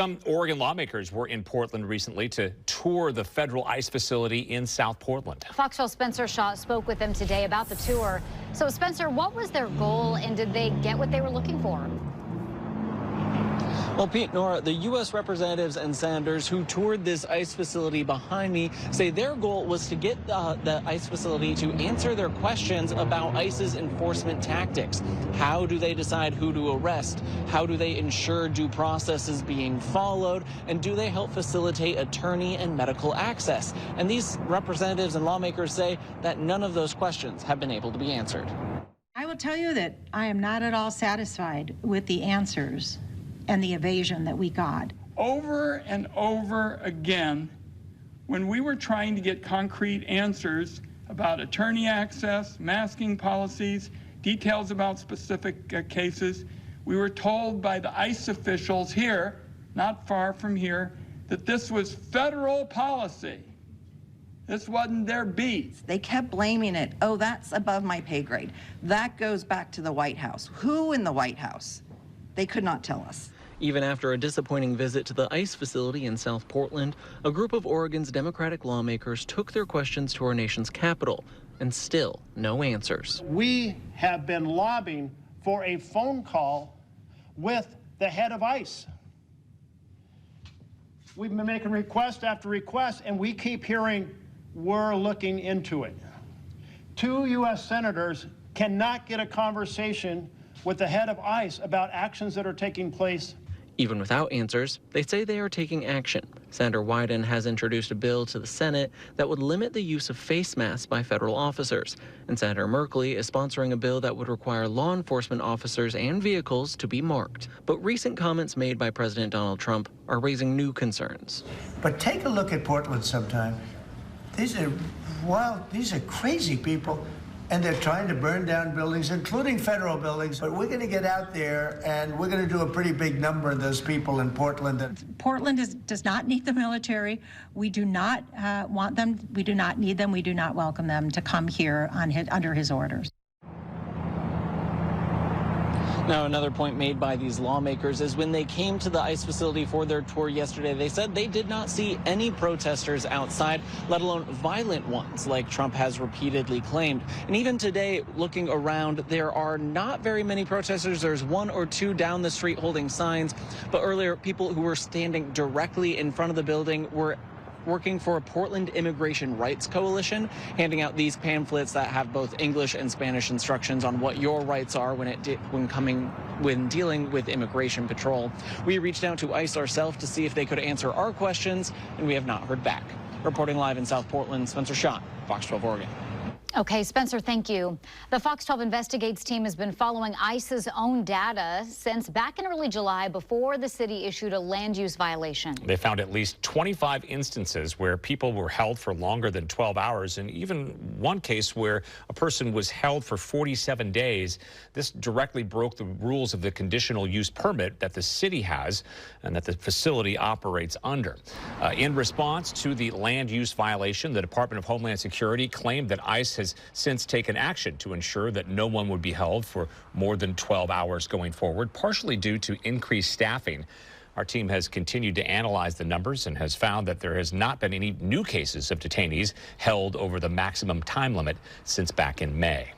Some Oregon lawmakers were in Portland recently to tour the federal ICE facility in South Portland. Fox 12's Spencer Shaw spoke with them today about the tour. So, Spencer, what was their goal, and did they get what they were looking for? Well, Pete, Nora, the U.S. representatives and senators who toured this ICE facility behind me say their goal was to get the ICE facility to answer their questions about ICE's enforcement tactics. How do they decide who to arrest? How do they ensure due process is being followed? And do they help facilitate attorney and medical access? And these representatives and lawmakers say that none of those questions have been able to be answered. I will tell you that I am not at all satisfied with the answers and the evasion that we got. Over and over again, when we were trying to get concrete answers about attorney access, masking policies, details about specific cases, we were told by the ICE officials here, not far from here, that this was federal policy. This wasn't their beat. They kept blaming it. Oh, that's above my pay grade. That goes back to the White House. Who in the White House? They could not tell us. Even after a disappointing visit to the ICE facility in South Portland, a group of Oregon's Democratic lawmakers took their questions to our nation's capital, and still no answers. We have been lobbying for a phone call with the head of ICE. We've been making request after request, and we keep hearing, we're looking into it. 2 U.S. senators cannot get a conversation with the head of ICE about actions that are taking place. Even without answers, they say they are taking action. Senator Wyden has introduced a bill to the Senate that would limit the use of face masks by federal officers. And Senator Merkley is sponsoring a bill that would require law enforcement officers and vehicles to be marked. But recent comments made by President Donald Trump are raising new concerns. But take a look at Portland sometime. These are wild, these are crazy people. And they're trying to burn down buildings, including federal buildings. But we're going to get out there, and we're going to do a pretty big number of those people in Portland. Portland does not need the military. We do not want them. We do not need them. We do not welcome them to come here under his orders. Now, another point made by these lawmakers is when they came to the ICE facility for their tour yesterday, they said they did not see any protesters outside, let alone violent ones, like Trump has repeatedly claimed. And even today, looking around, there are not very many protesters. There's 1 or 2 down the street holding signs. But earlier, people who were standing directly in front of the building were working for a Portland Immigration Rights Coalition, handing out these pamphlets that have both English and Spanish instructions on what your rights are when dealing with immigration patrol. We reached out to ICE ourselves to see if they could answer our questions, and we have not heard back. Reporting live in South Portland, Spencer Shaw, Fox 12 Oregon. Okay, Spencer, thank you. The Fox 12 Investigates team has been following ICE's own data since back in early July before the city issued a land use violation. They found at least 25 instances where people were held for longer than 12 hours, and even one case where a person was held for 47 days. This directly broke the rules of the conditional use permit that the city has and that the facility operates under. In response to the land use violation, the Department of Homeland Security claimed that ICE has since taken action to ensure that no one would be held for more than 12 hours going forward, partially due to increased staffing. Our team has continued to analyze the numbers and has found that there has not been any new cases of detainees held over the maximum time limit since back in May.